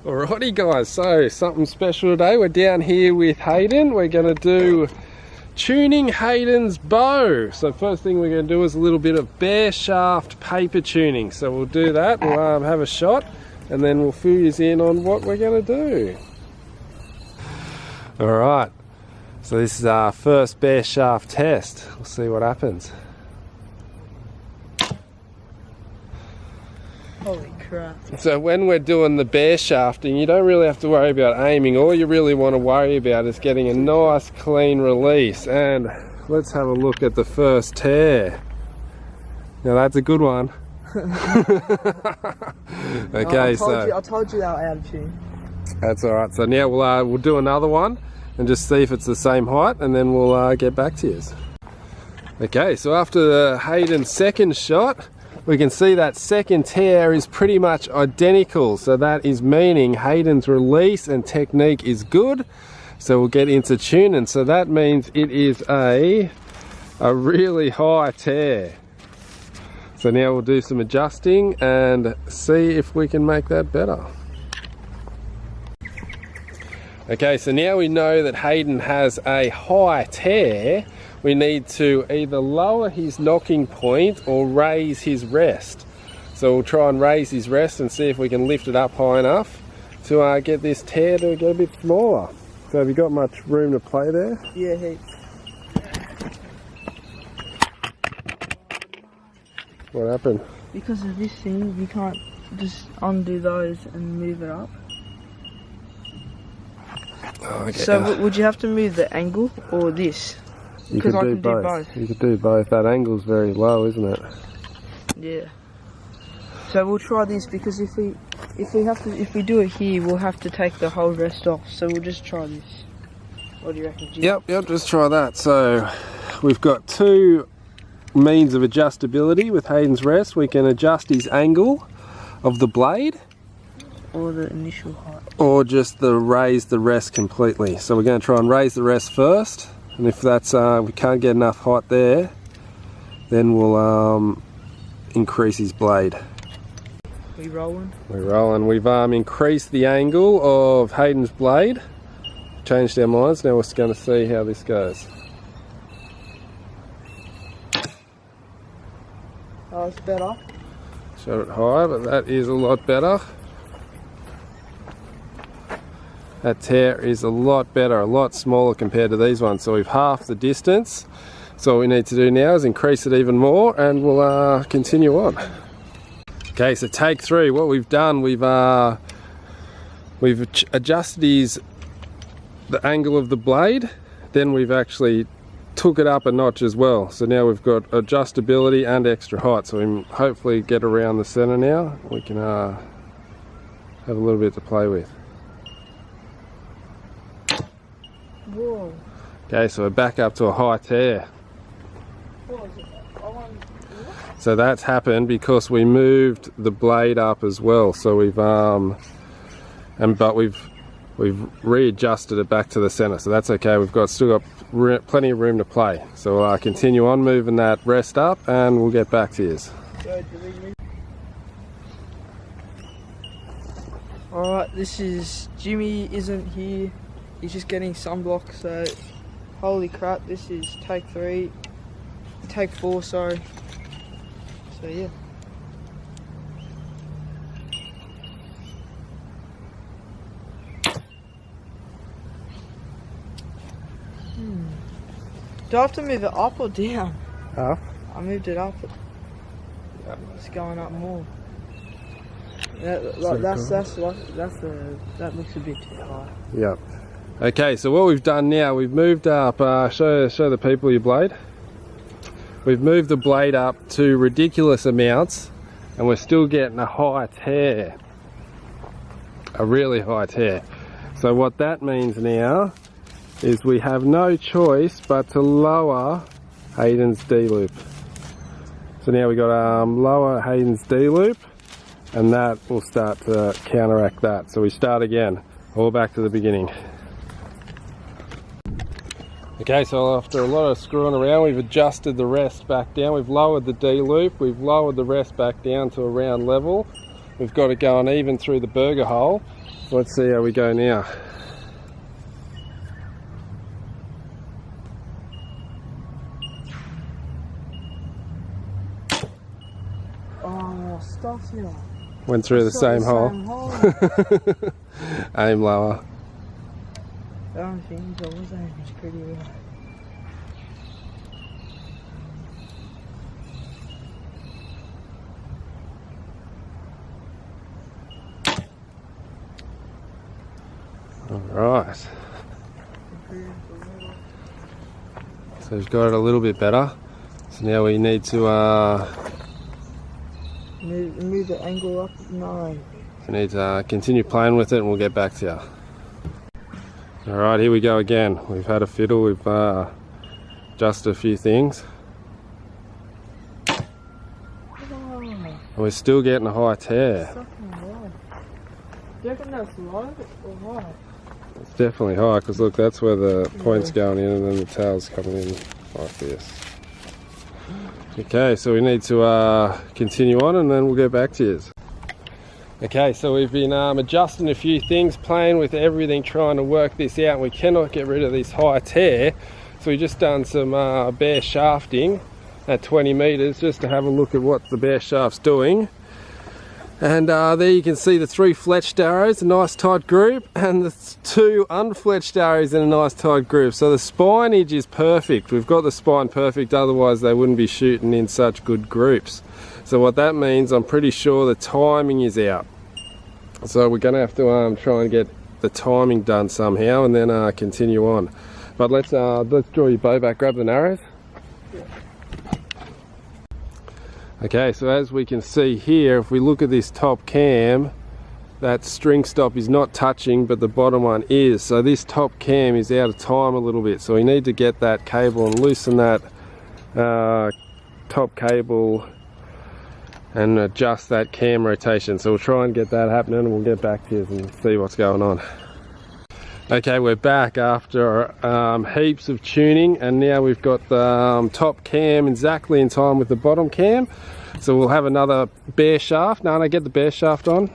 Alrighty guys, so something special today. We're down here with Hayden. We're going to do Tuning Hayden's bow. So first thing we're going to do is a little bit of bare shaft paper tuning. So we'll do that, we'll have a shot, and then we'll fill you in on what we're going to do. Alright, so this is our first bare shaft test. We'll see what happens. Holy crap. So when we're doing the bare shafting, you don't really have to worry about aiming. All you really want to worry about is getting a nice clean release. And let's have a look at the first tear. Now that's a good one. Okay, I told you they were out of tune. That's alright. So now we'll do another one and just see if it's the same height, and then we'll get back to you. Okay, so after Hayden's second shot, we can see that second tear is pretty much identical, so that is meaning Hayden's release and technique is good. So we'll get into tuning. So that means it is a really high tear. So now we'll do some adjusting and see if we can make that better. Okay, so now we know that Hayden has a high tear. We need to either lower his knocking point or raise his rest. So we'll try and raise his rest and see if we can lift it up high enough to get this tear to get a bit smaller. So have you got much room to play there? Yeah, heaps. What happened? Because of this thing, you can't just undo those and move it up. Oh, okay. So would you have to move the angle or this? You could do both. You could do both. That angle's very low, isn't it? Yeah. So we'll try this, because if we do it here, we'll have to take the whole rest off. So we'll just try this. What do you reckon, Jim? Yep, just try that. So we've got two means of adjustability with Hayden's rest. We can adjust his angle of the blade, or the initial height, or just raise the rest completely. So we're going to try and raise the rest first. And if that's we can't get enough height there, then we'll increase his blade. We rolling? We're rolling. We've increased the angle of Hayden's blade. Changed our minds. Now we're just going to see how this goes. Oh, it's better. Shot it high, but that is a lot better. That tear is a lot better, a lot smaller compared to these ones. So we've halved the distance. So what we need to do now is increase it even more, and we'll continue on. Okay, so take three. What we've done, we've adjusted the angle of the blade. Then we've actually took it up a notch as well. So now we've got adjustability and extra height. So we can hopefully get around the center now. We can have a little bit to play with. Whoa. Okay, so we're back up to a high tear. So that's happened because we moved the blade up as well. So we've readjusted it back to the center. So that's okay. We've still got plenty of room to play. So we'll continue on moving that rest up, and we'll get back to you. Alright, this is Jimmy isn't here. He's just getting sunblock, so holy crap, this is take 4, sorry. So yeah. Do I have to move it up or down? Up. I moved it up. Yep. It's going up more. That looks a bit too high. Yep. Okay, so what we've done now, we've moved up, show the people your blade. We've moved the blade up to ridiculous amounts, and we're still getting a high tear. A really high tear. So what that means now is we have no choice but to lower Hayden's D-loop. So now we've got lower Hayden's D-loop, and that will start to counteract that. So we start again, all back to the beginning. Okay, so after a lot of screwing around, we've adjusted the rest back down. We've lowered the D-loop, we've lowered the rest back down to a round level. We've got it going even through the burger hole. Let's see how we go now. Oh, stuff here. Went through the same hole. Aim lower. I don't think I was aiming pretty well. Alright. So we've got it a little bit better. So now we need to move the angle up 9. we need to continue playing with it and we'll get back to you. Alright, here we go again. We've had a fiddle, we've adjusted a few things. And we're still getting a high tear. Do you reckon that's low or high? It's definitely high because look, that's where the point's going in and then the tail's coming in like this. Okay, so we need to continue on and then we'll get back to you. Okay, so we've been adjusting a few things, playing with everything, trying to work this out. We cannot get rid of this high tear. So we've just done some bare shafting at 20 meters just to have a look at what the bare shaft's doing. And there you can see the 3 fletched arrows, a nice tight group, and the 2 unfletched arrows in a nice tight group. So the spineage is perfect. We've got the spine perfect, otherwise they wouldn't be shooting in such good groups. So what that means, I'm pretty sure the timing is out. So we're going to have to try and get the timing done somehow and then continue on. But let's draw your bow back, grab the arrows. Okay, so as we can see here, if we look at this top cam, that string stop is not touching, but the bottom one is. So this top cam is out of time a little bit. So we need to get that cable and loosen that top cable and adjust that cam rotation. So we'll try and get that happening and we'll get back to you and see what's going on. Okay, we're back after heaps of tuning, and now we've got the top cam exactly in time with the bottom cam. So we'll have another bare shaft. Nano, get the bare shaft on.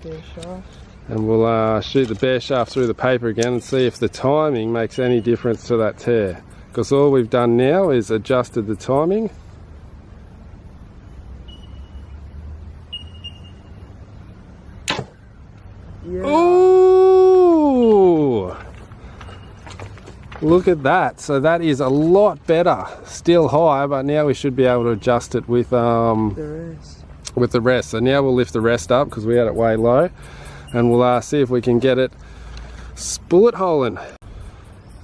Bare shaft. And we'll shoot the bare shaft through the paper again and see if the timing makes any difference to that tear. Because all we've done now is adjusted the timing. Yeah. Ooh! Look at that. So that is a lot better. Still high, but now we should be able to adjust it with the rest. So now we'll lift the rest up because we had it way low, and we'll see if we can get it bullet holing.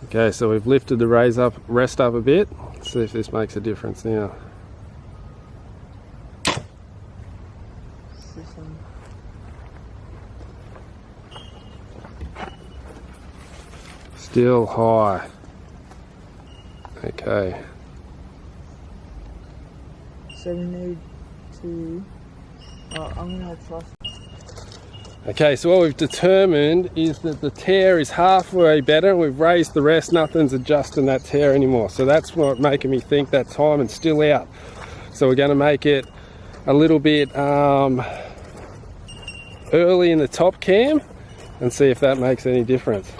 Okay, so we've lifted the rest up a bit. Let's see if this makes a difference now. Still high. Okay. So we need to... I'm going to trust. Okay, so what we've determined is that the tear is halfway better. We've raised the rest, nothing's adjusting that tear anymore. So that's what making me think that timing's still out. So we're going to make it a little bit early in the top cam and see if that makes any difference.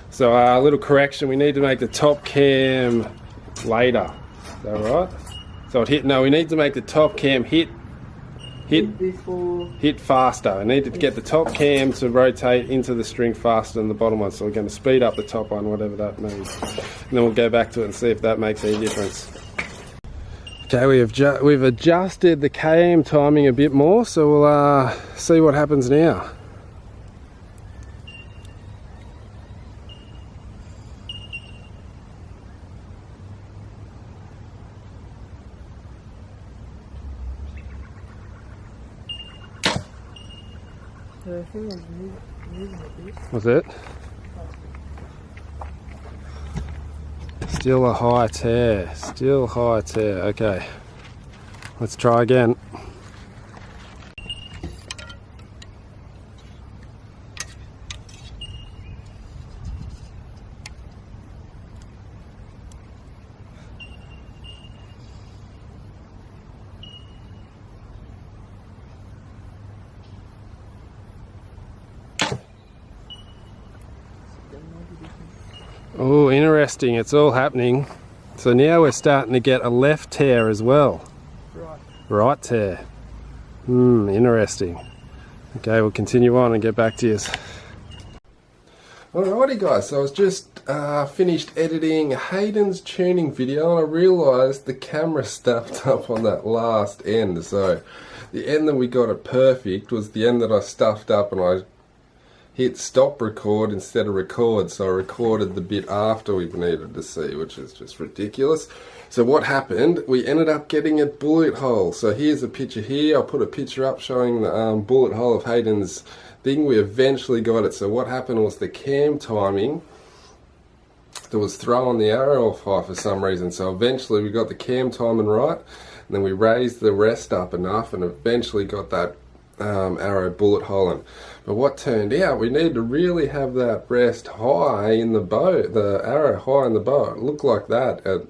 So a little correction, we need to make the top cam later. Is that right? So we need to make the top cam hit faster. I need to get the top cam to rotate into the string faster than the bottom one. So we're going to speed up the top one, whatever that means. And then we'll go back to it and see if that makes any difference. Okay, we've adjusted the cam timing a bit more, so we'll see what happens now. What's it? Still a high tear. Still high tear. Okay. Let's try again. Oh, interesting, it's all happening. So now we're starting to get a left tear as well. Right tear. Interesting. Okay, we'll continue on and get back to you. Alrighty guys, so I was just finished editing Hayden's tuning video and I realised the camera stuffed up on that last end. So the end that we got it perfect was the end that I stuffed up, and I hit stop record instead of record, so I recorded the bit after we needed to see, which is just ridiculous. So what happened, we ended up getting a bullet hole. So here's a picture here. I'll put a picture up showing the bullet hole of Hayden's thing. We eventually got it. So what happened was the cam timing that was throwing the arrow off high for some reason. So eventually we got the cam timing right, and then we raised the rest up enough and eventually got that arrow bullet hole in. But what turned out, we needed to really have that rest high in the bow, the arrow high in the bow. It looked like that at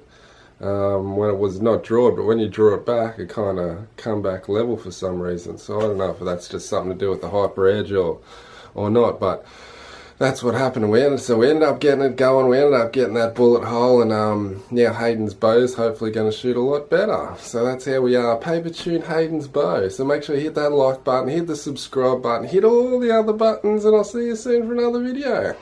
when it was not drawn, but when you draw it back, it kind of come back level for some reason. So I don't know if that's just something to do with the hyperedge or not, but that's what happened. We ended up getting it going. We ended up getting that bullet hole, and now Hayden's bow is hopefully going to shoot a lot better. So that's how we are. Paper tune Hayden's bow. So make sure you hit that like button, hit the subscribe button, hit all the other buttons, and I'll see you soon for another video.